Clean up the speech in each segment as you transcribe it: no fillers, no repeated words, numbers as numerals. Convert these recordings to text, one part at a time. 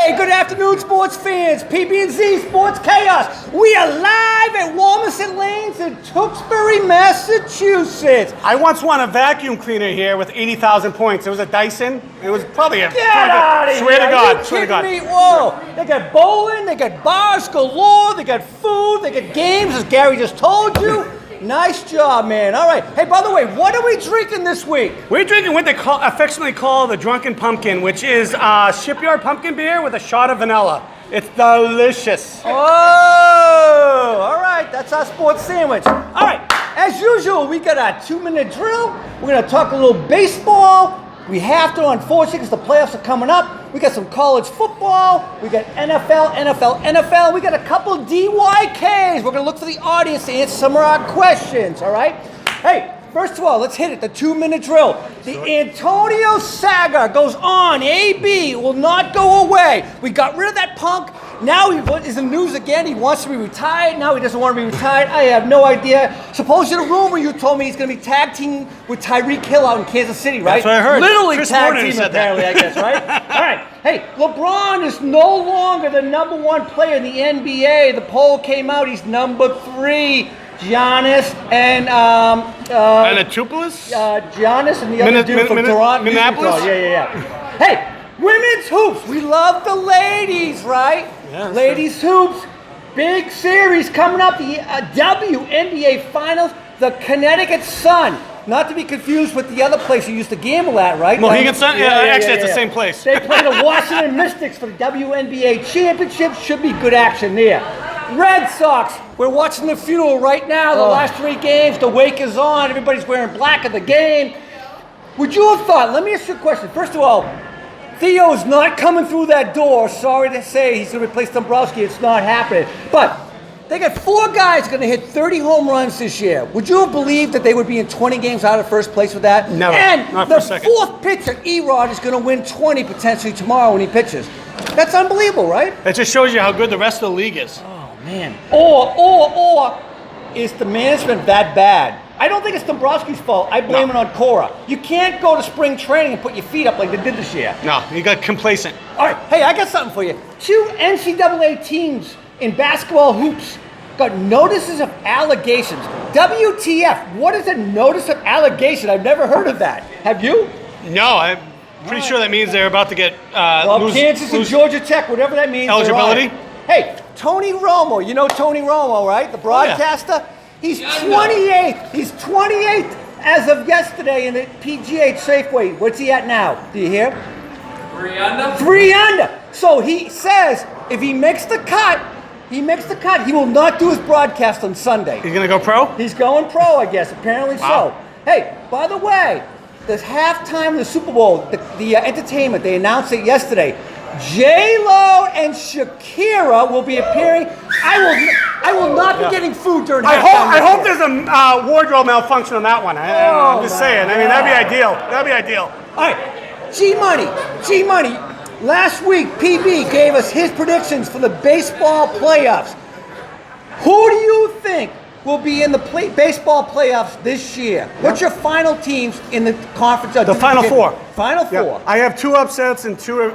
Hey, good afternoon, sports fans. PBnZ Sports Chaos. We are live at Walmerset Lanes in Tewksbury, Massachusetts. I once won a vacuum cleaner here with 80,000 points. It was a Dyson. It was probably a... Get out of here. Swear to God. Are you Swear to God. kidding me? Whoa. They got bowling, they got bars galore, they got food, they got games, as Gary just told you. Nice job, man. All right. Hey, by the way, what are we drinking this week? We're drinking what they affectionately call the Drunken Pumpkin, which is shipyard pumpkin beer with a shot of vanilla. It's delicious. Oh, all right. That's our sports sandwich. All right. As usual, we got our 2-minute drill. We're going to talk a little baseball. We have to, unfortunately, because the playoffs are coming up. We got some college football. We got NFL. We got a couple DYKs. We're going to look for the audience to answer some of our questions, all right? Hey, first of all, let's hit it, the 2-minute drill. The Antonio saga goes on. AB will not go away. We got rid of that punk. Now he is in the news again. He wants to be retired. Now he doesn't want to be retired. I have no idea. Supposedly, the rumor you told me he's going to be tag team with Tyreek Hill out in Kansas City, right? That's what I heard. Literally Chris tag Warner team, said apparently, that. I guess, right? All right. Hey, LeBron is no longer the #1 player in the NBA. The poll came out. He's number 3. Giannis and Anatupolis? Giannis and the other dude from Toronto. Minneapolis? Yeah. Hey, women's hoops. We love the ladies, right? Yeah, ladies hoops. Big series coming up. The WNBA Finals. The Connecticut Sun. Not to be confused with the other place you used to gamble at, right? Mohegan Sun? Yeah, actually, it's the same place. They play the Washington Mystics for the WNBA Championship. Should be good action there. Red Sox. We're watching the funeral right now. The last 3 games. The wake is on. Everybody's wearing black at the game. Would you have thought, let me ask you a question. First of all, Theo's not coming through that door. Sorry to say, he's going to replace Dombrowski. It's not happening. But they got 4 guys going to hit 30 home runs this year. Would you have believed that they would be in 20 games out of first place with that? Never. And Not for the a second. 4th pitcher, Erod, is going to win 20 potentially tomorrow when he pitches. That's unbelievable, right? It just shows you how good the rest of the league is. Man. Or is the management that bad? I don't think it's Dombrowski's fault. I blame it on Cora. You can't go to spring training and put your feet up like they did this year. No, he got complacent. All right, hey, I got something for you. 2 NCAA teams in basketball hoops got notices of allegations. WTF, what is a notice of allegation? I've never heard of that. Have you? No, I'm pretty sure that means they're about to get Kansas and Georgia Tech, whatever that means. eligibility. Hey, Tony Romo, you know Tony Romo, right? The broadcaster? He's 28th. He's 28th as of yesterday in the PGA Safeway. What's he at now? Do you hear? 3 under? 3 under. So he says if he makes the cut, he will not do his broadcast on Sunday. He's going to go pro? He's going pro, I guess. Apparently so. Hey, by the way, the halftime of the Super Bowl, the entertainment, they announced it yesterday. J-Lo and Shakira will be appearing. I will not be getting food during halftime. I hope there's a wardrobe malfunction on that one. I'm just saying. I mean, that'd be ideal. All right, G-Money. Last week, PB gave us his predictions for the baseball playoffs. Who do you think will be in the baseball playoffs this year? What's your final teams in the conference? The Final Four. Final 4. Yeah. I have 2 upsets and 2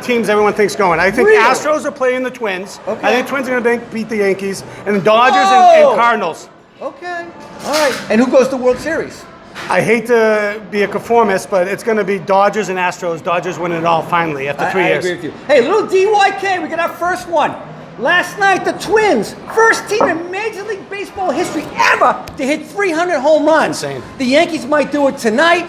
teams everyone thinks going. I think Really? Astros are playing the Twins. Okay. I think Twins are going to beat the Yankees. And the Dodgers Whoa! and Cardinals. Okay. All right. And who goes to the World Series? I hate to be a conformist, but it's going to be Dodgers and Astros. Dodgers winning it all finally after 3 years. I agree with you. Hey, little DYK, we got our first one. Last night, the Twins, first team in Major League Baseball history ever to hit 300 home runs. Insane. The Yankees might do it tonight.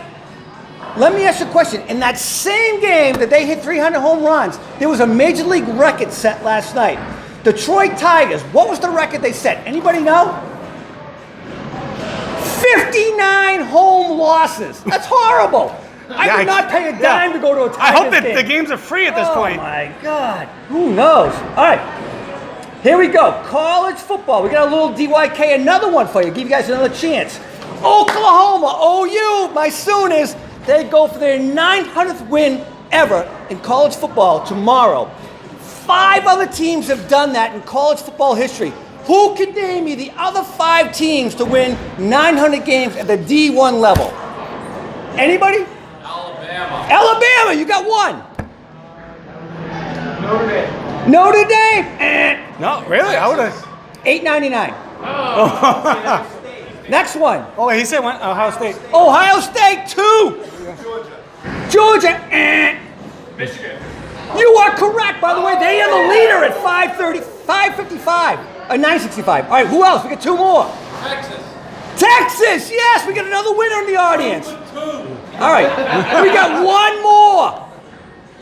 Let me ask you a question. In that same game that they hit 300 home runs, there was a Major League record set last night. Detroit Tigers, what was the record they set? Anybody know? 59 home losses. That's horrible. I would not pay a dime to go to a Tigers game. I hope that the games are free at this point. Oh my God. Who knows? All right. Here we go. College football. We got a little DYK, another one for you. Give you guys another chance. Oklahoma, OU, my Sooners, they go for their 900th win ever in college football tomorrow. 5 other teams have done that in college football history. Who can name me the other 5 teams to win 900 games at the D1 level? Anybody? Alabama. Alabama, you got one. Notre Notre Dame. No, really? I would have. $8.99. Next one. Oh, wait, he said one. Ohio State. Ohio State 2. Georgia. Michigan. You are correct. By the way, they are the leader at 555. 965. All right, who else? We got 2 more. Texas. Texas. Yes, we got another winner in the audience. All right, we got 1 more.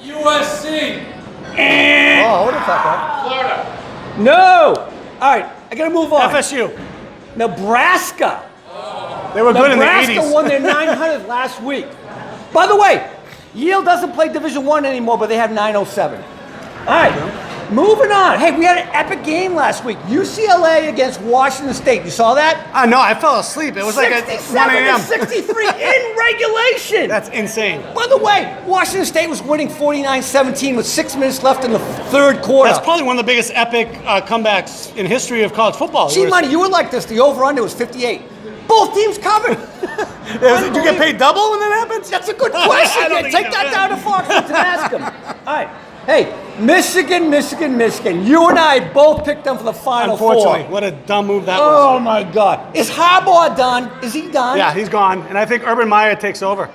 USC. Oh, what the fuck? Florida. No. All right, I gotta move on. FSU. Nebraska. They were good in the 80s. Nebraska won their 900th last week. By the way, Yale doesn't play Division I anymore, but they have 907. All right, moving on. Hey, we had an epic game last week. UCLA against Washington State. You saw that? No, I fell asleep. It was like at 1 a.m. 63 in regulation. That's insane. By the way, Washington State was winning 49-17 with 6 minutes left in the third quarter. That's probably one of the biggest epic comebacks in history of college football. G-Money, you were like this. The over-under was 58. Both teams covered. Did you get paid double when that happens? That's a good question. I don't Yeah, think take you that did. down to Fox and ask them. All right. Hey, Michigan. You and I both picked them for the Final Unfortunately, Four. what a dumb move that was. Oh, my God. Is Harbaugh done? Is he done? Yeah, he's gone, and I think Urban Meyer takes over.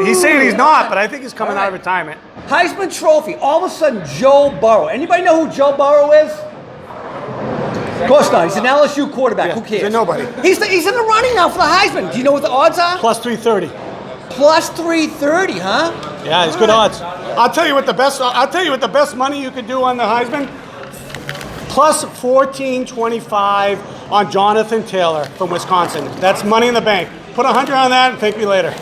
He's saying he's not, but I think he's coming out of retirement. Heisman Trophy. All of a sudden, Joe Burrow. Anybody know who Joe Burrow is? Of course not. He's an LSU quarterback. Yeah, Who cares? he's a nobody. He's in the running now for the Heisman. Do you know what the odds are? Plus 330. Plus 330, huh? Yeah, it's good odds. I'll tell you what the best money you could do on the Heisman. Plus 1425 on Jonathan Taylor from Wisconsin. That's money in the bank. Put 100 on that and thank me later.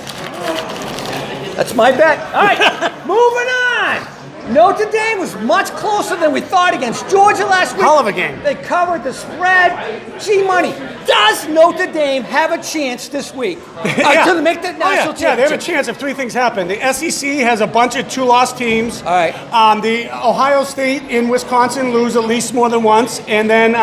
That's my bet. All right, moving on. Notre Dame was much closer than we thought against Georgia last week. Hell of a game. They covered the spread. G-Money, does Notre Dame have a chance this week to make the national championship? Yeah, they have a chance if 3 things happen. The SEC has a bunch of 2-loss teams. All right. The Ohio State and Wisconsin lose at least more than once, and then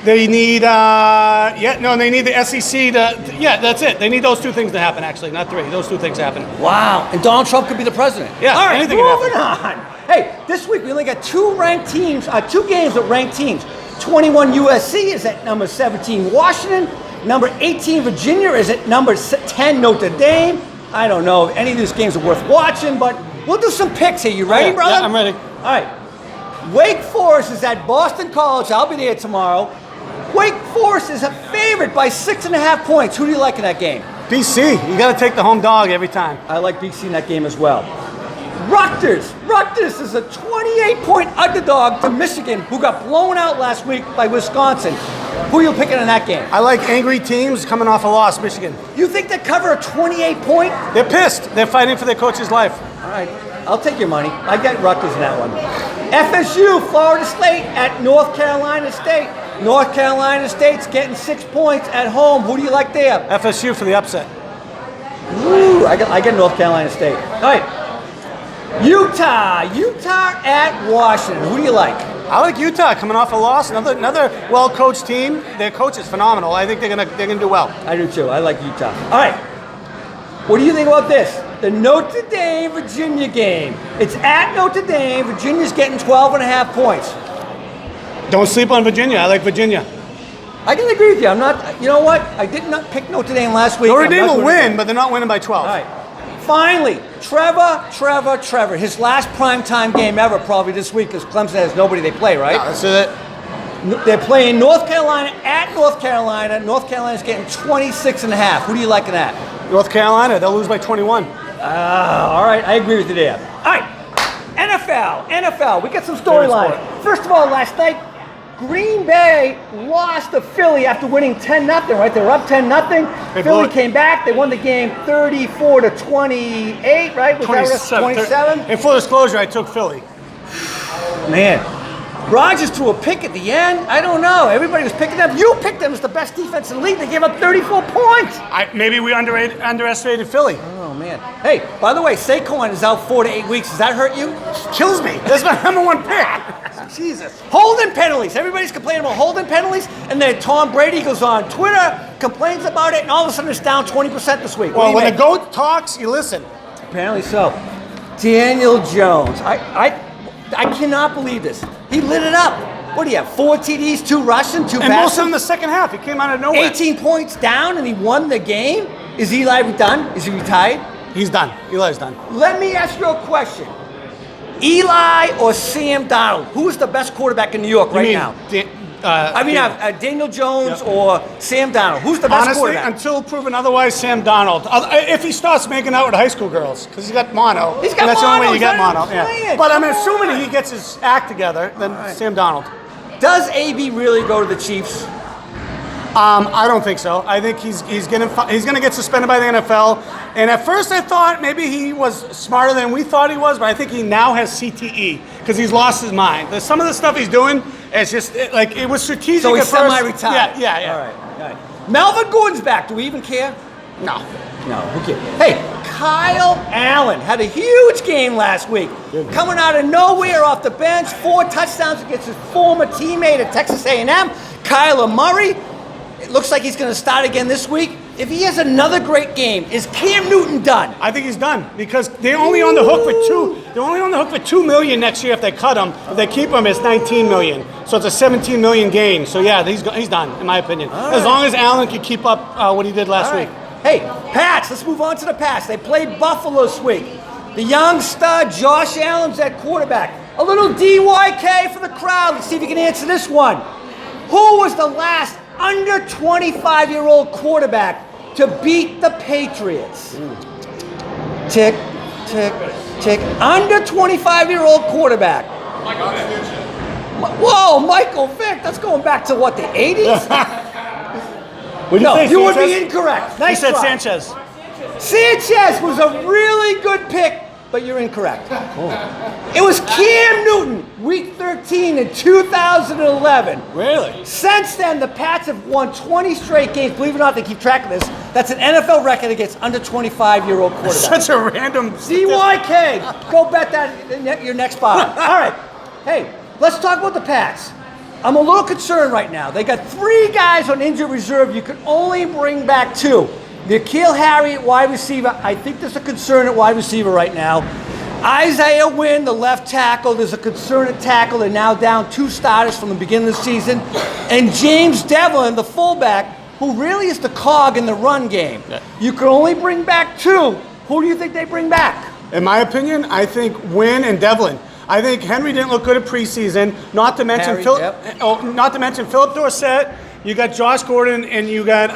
they need they need the SEC to that's it. They need those 2 things to happen, actually, not 3. Those 2 things happen. Wow, and Donald Trump could be the president. Yeah, all right, anything can moving on. Hey, this week we only got 2 ranked teams, 2 games with ranked teams. 21 USC is at number 17 Washington. Number 18 Virginia is at number 10 Notre Dame. I don't know if any of these games are worth watching, but we'll do some picks here. You ready, brother? Yeah, I'm ready. All right. Wake Forest is at Boston College. I'll be there tomorrow. Wake Forest is a favorite by 6.5 points. Who do you like in that game? BC, you got to take the home dog every time. I like BC in that game as well. Rutgers is a 28-point underdog to Michigan, who got blown out last week by Wisconsin. Who are you picking in that game? I like angry teams coming off a loss, Michigan. You think they cover a 28-point? They're pissed. They're fighting for their coach's life. All right, I'll take your money. I got Rutgers in that one. FSU, Florida State at North Carolina State. North Carolina State's getting 6 points at home. Who do you like there? FSU for the upset. Ooh, I got North Carolina State. All right. Utah at Washington. Who do you like? I like Utah coming off a loss. Another well-coached team. Their coach is phenomenal. I think they're gonna do well. I do too. I like Utah. All right. What do you think about this? The Notre Dame Virginia game. It's at Notre Dame. Virginia's getting 12.5 points. Don't sleep on Virginia. I like Virginia. I can agree with you. I'm not. You know what? I did not pick Notre Dame last week. Notre I'm Dame not will doing it win, again. but they're not winning by 12. All right. Finally, Trevor. His last primetime game ever probably this week because Clemson has nobody they play, right? Yeah, that's it. They're playing North Carolina at North Carolina. North Carolina's getting 26.5. Who do you like in that? North Carolina, they'll lose by 21. All right, I agree with you there. All right, NFL. We got some storyline. First of all, last night, Green Bay lost to Philly after winning 10-0, right? They were up 10-0. Philly came back. They won the game 34-28, right? Was that 27? In full disclosure, I took Philly. Man, Rodgers threw a pick at the end. I don't know. Everybody was picking them. You picked them as the best defense in the league. They gave up 34 points. Maybe we underestimated Philly. Oh, man. Hey, by the way, Saquon is out 4 to 8 weeks. Does that hurt you? Kills me. That's my number 1 pick. Jesus. Holding penalties. Everybody's complaining about holding penalties, and then Tom Brady goes on Twitter, complains about it, and all of a sudden it's down 20% this week. Well, when the GOAT talks, you listen. Apparently so. Daniel Jones. I cannot believe this. He lit it up. What do you have? 4 TDs, 2 rushing, 2 And most of passing? them in the second half. He came out of nowhere. 18 points down and he won the game? Is Eli done? Is he retired? He's done. Eli's done. Let me ask you a question. Eli or Sam Darnold? Who is the best quarterback in New York right now? Daniel Jones or Sam Darnold. Who's the best Honestly, quarterback? until proven otherwise, Sam Darnold. If he starts making out with high school girls, because he's got mono. He's got and that's mono, the only way you he's get not mono. even Yeah. playing. But I'm Come assuming on. he gets his act together, then Sam Darnold. Does AB really go to the Chiefs? I don't think so. I think he's gonna get suspended by the NFL. And at first I thought maybe he was smarter than we thought he was, but I think he now has CTE because he's lost his mind. Some of the stuff he's doing is just like it was strategic. So he's at first. semi-retired. Yeah. All right. Melvin Gordon's back. Do we even care? No. No, who cares? Hey, Kyle Allen had a huge game last week. Coming out of nowhere off the bench, 4 touchdowns against his former teammate at Texas A&M, Kyler Murray. It looks like he's going to start again this week. If he has another great game, is Cam Newton done? I think he's done because they're only on the hook for $2 million next year if they cut him. If they keep him, it's $19 million. So it's a $17 million gain. So yeah, he's done in my opinion. As long as Allen can keep up what he did last week. Hey, Pats, let's move on to the Pats. They played Buffalo this week. The young stud, Josh Allen's at quarterback. A little DYK for the crowd. Let's see if you can answer this one. Who was the last under 25-year-old quarterback to beat the Patriots? Tick, tick, tick. Under 25-year-old quarterback. Michael Vick. Whoa, Michael Vick. That's going back to what, the 80s? No, you would be incorrect. Nice He said try. Sanchez. Sanchez was a really good pick, but you're incorrect. It was Cam Newton, week 13 in 2011. Really? Since then, the Pats have won 20 straight games. Believe it or not, they keep track of this. That's an NFL record against under 25-year-old quarterbacks. Such a random. DYK. Go bet that in your next spot. All right. Hey, let's talk about the Pats. I'm a little concerned right now. They got 3 guys on injured reserve. You can only bring back 2. N'Keal Harry at wide receiver. I think there's a concern at wide receiver right now. Isaiah Wynn, the left tackle. There's a concern at tackle. They're now down 2 starters from the beginning of the season. And James Devlin, the fullback, who really is the cog in the run game. Yeah. You can only bring back 2. Who do you think they bring back? In my opinion, I think Wynn and Devlin. I think Henry didn't look good at preseason. Not to mention Philip Dorsett. You got Josh Gordon and you got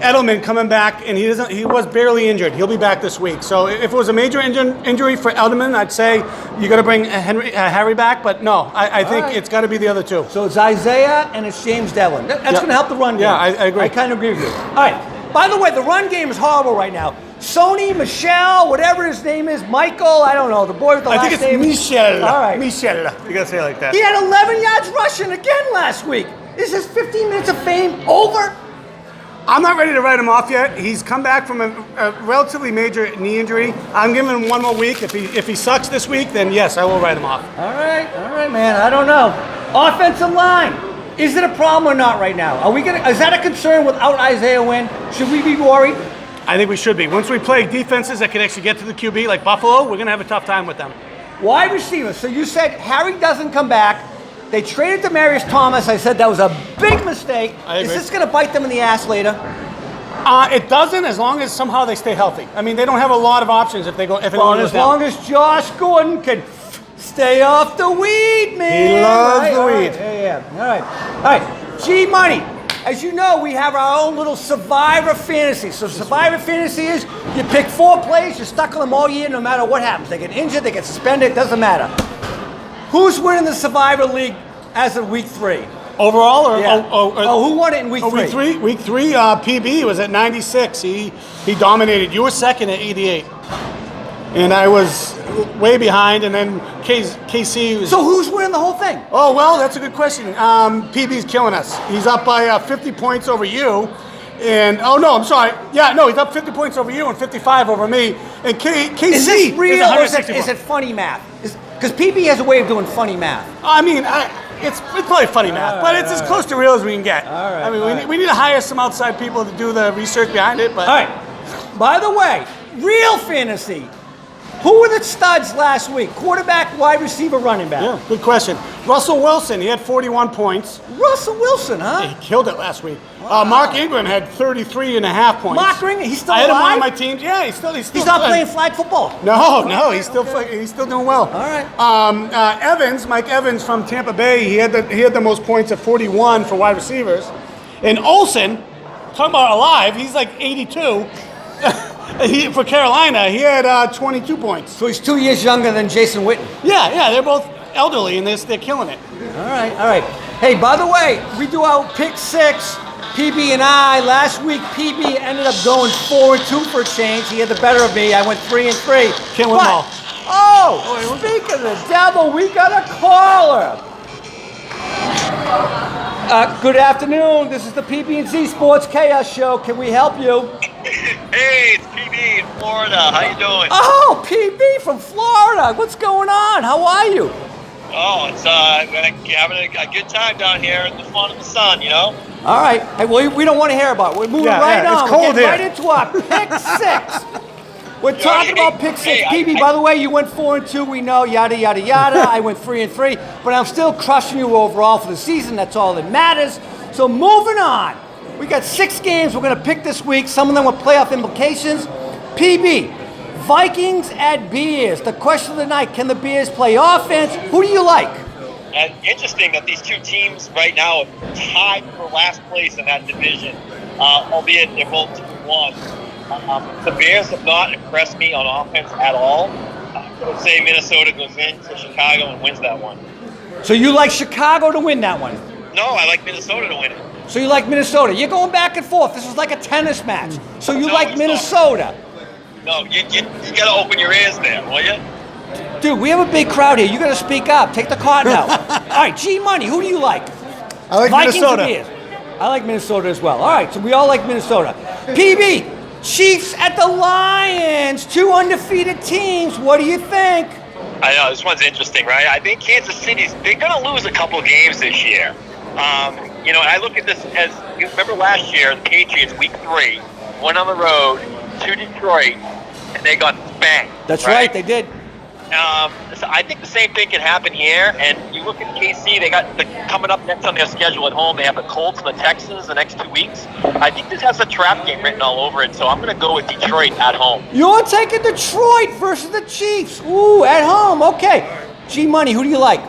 Edelman coming back, and he was barely injured. He'll be back this week. So if it was a major injury for Edelman, I'd say you got to bring Harry back. But no, I think it's got to be the other 2. So it's Isaiah and it's James Devlin. That's going to help the run game. Yeah, I agree. I kind of agree with you. All right. By the way, the run game is horrible right now. Sony, Michelle, whatever his name is, Michael, I don't know, the boy with the last name. I think it's Michel. All right. Michel. You got to say it like that. He had 11 yards rushing again last week. Is his 15 minutes of fame over? I'm not ready to write him off yet. He's come back from a relatively major knee injury. I'm giving him 1 more week. If he sucks this week, then yes, I will write him off. All right, man. I don't know. Offensive line. Is it a problem or not right now? Is that a concern without Isaiah Wynn? Should we be worried? I think we should be. Once we play defenses that can actually get to the QB, like Buffalo, we're going to have a tough time with them. Wide receivers. So you said Harry doesn't come back. They traded Demaryius Thomas. I said that was a big mistake. I agree. Is this going to bite them in the ass later? It doesn't, as long as somehow they stay healthy. I mean, they don't have a lot of options if anyone As goes down. long as Josh Gordon can stay off the weed, man. He loves the All right. weed. Yeah. All right. G-Money. As you know, we have our own little Survivor Fantasy. So Survivor Fantasy is you pick 4 players, you're stuck on them all year no matter what happens. They get injured, they get suspended, it doesn't matter. Who's winning the Survivor League as of week 3? Overall, or Yeah. Who won it in week 3? Week three, PB was at 96. He dominated. You were second at 88, and I was way behind. And then KC was. So who's winning the whole thing? Oh well, that's a good question. PB's killing us. He's up by 50 points over you. And I'm sorry. Yeah, no, he's up 50 points over you and 55 over me. And KC Is this real or is 164. it funny math? Because PB has a way of doing funny math. I mean, it's probably funny math, but it's as close to real as we can get. All right, I mean, all right. we need to hire some outside people to do the research behind it. But All right. By the way, real fantasy. Who were the studs last week? Quarterback, wide receiver, running back. Yeah, good question. Russell Wilson, he had 41 points. Russell Wilson, huh? He killed it last week. Wow. Mark Ingram had 33.5 points. Mark Ingram, he's still I had him on alive? my team. Yeah, he's still He's not playing flag football. No, he's still doing well. All right. Mike Evans from Tampa Bay, he had the most points at 41 for wide receivers. And Olsen, talking about alive, he's like 82. For Carolina, he had 22 points. So he's 2 years younger than Jason Witten. Yeah, they're both elderly and they're killing it. All right. Hey, by the way, we do our pick six, PB and I. Last week, PB ended up going 4-2 for a change. He had the better of me. I went 3-3. Can't win them all. Oh, speaking of the devil, we got a caller. Good afternoon. This is the PBnZ Sports Chaos Show. Can we help you? Hey, it's PB in Florida. How you doing? Oh, PB from Florida. What's going on? How are you? Oh, it's having a good time down here in the fun of the sun, you know? All right. Hey, well, we don't want to hear about it. We're moving right on. it's cold We're getting here. right into our pick six. We're talking about pick six. PB, by the way, you went 4-2. We know, yada, yada, yada. I went 3-3. But I'm still crushing you overall for the season. That's all that matters. So moving on. We got 6 games we're going to pick this week. Some of them with playoff implications. PB, Vikings at Bears. The question of the night, can the Bears play offense? Who do you like? And interesting that these two teams right now are tied for last place in that division, albeit they're both 2-1. The Bears have not impressed me on offense at all. I would say Minnesota goes into Chicago and wins that one. So you like Chicago to win that one? No, I like Minnesota to win it. So you like Minnesota. You're going back and forth. This is like a tennis match. So you No, like it's Minnesota. No, you got to open your ears there, will you? Dude, we have a big crowd here. You got to speak up. Take the cotton out. All right, G-Money, who do you like? I like Vikings Minnesota. or Bears? I like Minnesota as well. All right, so we all like Minnesota. PB, Chiefs at the Lions. 2 undefeated teams. What do you think? I know, this one's interesting, right? I think Kansas City's, they're going to lose a couple games this year. I look at this as, you remember last year, the Patriots, week 3, went on the road to Detroit, and they got spanked. That's right, they did. So I think the same thing can happen here. And you look at KC, they got coming up next on their schedule at home. They have the Colts and the Texans the next 2 weeks. I think this has a trap game written all over it, so I'm going to go with Detroit at home. You're taking Detroit versus the Chiefs. Ooh, at home. Okay. G-Money, who do you like?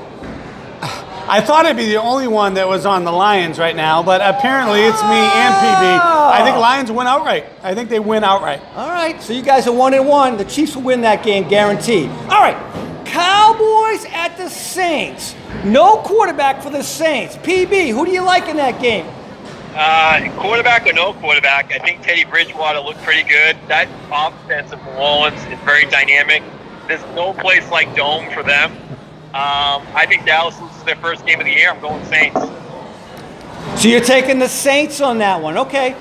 I thought I'd be the only one that was on the Lions right now, but apparently it's me and PB. I think Lions win outright. I think they win outright. All right, so you guys are 1-1. The Chiefs will win that game, guaranteed. All right, Cowboys at the Saints. No quarterback for the Saints. PB, who do you like in that game? Quarterback or no quarterback, I think Teddy Bridgewater looked pretty good. That offense of New Orleans is very dynamic. There's no place like Dome for them. I think Dallas loses their first game of the year. I'm going Saints. So you're taking the Saints on that one. Okay.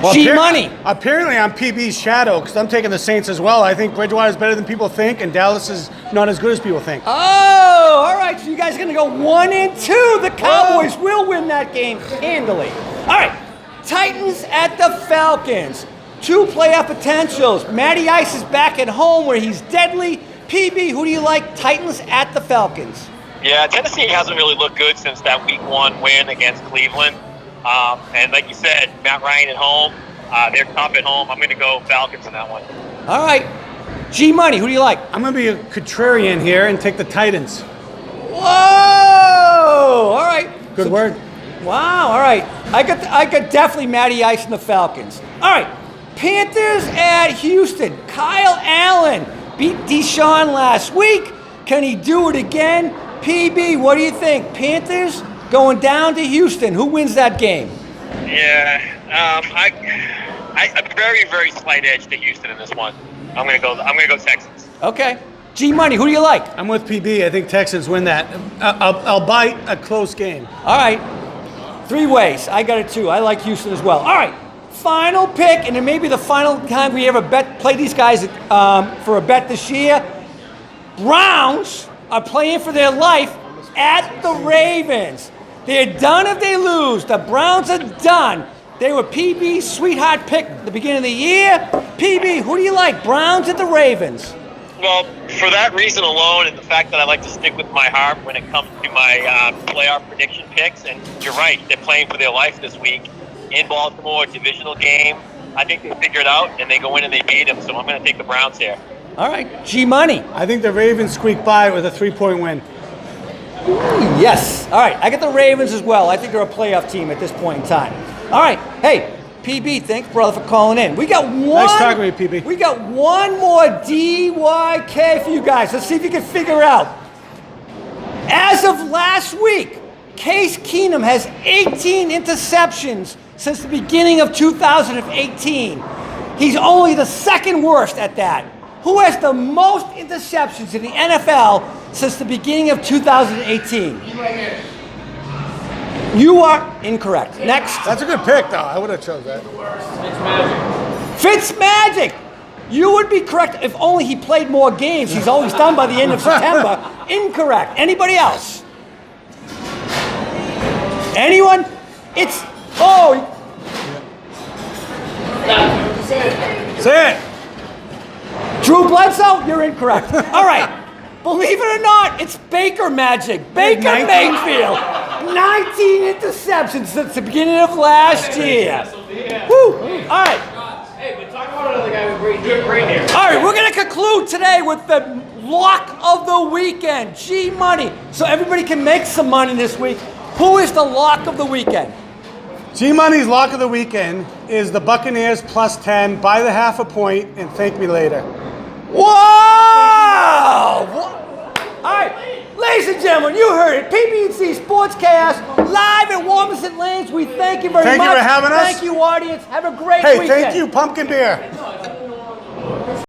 Well, G-Money. Apparently I'm PB's shadow because I'm taking the Saints as well. I think Bridgewater is better than people think, and Dallas is not as good as people think. Oh, all right. So you guys are going to go 1-2. The Cowboys will win that game handily. All right. Titans at the Falcons. 2 playoff potentials. Matty Ice is back at home where he's deadly. PB, who do you like? Titans at the Falcons. Yeah, Tennessee hasn't really looked good since that Week 1 win against Cleveland. And like you said, Matt Ryan at home. They're tough at home. I'm going to go Falcons in that one. All right. G-Money, who do you like? I'm going to be a contrarian here and take the Titans. Whoa! All right. Good word. Wow. All right. I got definitely Matty Ice and the Falcons. All right. Panthers at Houston. Kyle Allen beat Deshaun last week. Can he do it again? PB, what do you think? Panthers going down to Houston. Who wins that game? Yeah, a very, very slight edge to Houston in this one. I'm gonna go Texans. Okay. G-Money, who do you like? I'm with PB. I think Texans win that. I'll bite a close game. All right. 3 ways. I got it too. I like Houston as well. All right. Final pick, and it may be the final time we ever play these guys for a bet this year. Browns are playing for their life at the Ravens. They're done if they lose. The Browns are done. They were PB's sweetheart pick at the beginning of the year. PB, who do you like? Browns at the Ravens? Well, for that reason alone, and the fact that I like to stick with my heart when it comes to my playoff prediction picks, and you're right, they're playing for their life this week in Baltimore, divisional game. I think they figure it out, and they go in and they beat them, so I'm going to take the Browns here. All right, G-Money. I think the Ravens squeak by with a 3-point win. Yes. All right, I got the Ravens as well. I think they're a playoff team at this point in time. All right, hey, PB, thanks, brother, for calling in. We got one. Nice talking with you, PB. We got one more DYK for you guys. Let's see if you can figure out. As of last week, Case Keenum has 18 interceptions since the beginning of 2018. He's only the second worst at that. Who has the most interceptions in the NFL since the beginning of 2018? You are incorrect. Next. That's a good pick, though. I would have chose that. Fitzmagic. You would be correct if only he played more games. He's always done by the end of September. Incorrect. Anybody else? Anyone? It's, oh. Say it. Drew Bledsoe, you're incorrect. All right. Believe it or not, it's Baker Magic. Baker 19? Mayfield. 19 interceptions since the beginning of last year. Woo. All right. Hey, but talk about another guy with great here. All right, we're going to conclude today with the lock of the weekend, G-Money. So everybody can make some money this week. Who is the lock of the weekend? G-Money's lock of the weekend is the Buccaneers plus 10, by the half a point, and thank me later. Wow! All right, ladies and gentlemen, you heard it. PBnZ Sports Chaos, live at Warmison Lanes. We thank you very much. Thank you for having us. Thank you, audience. Have a great Hey, weekend. thank you, pumpkin beer.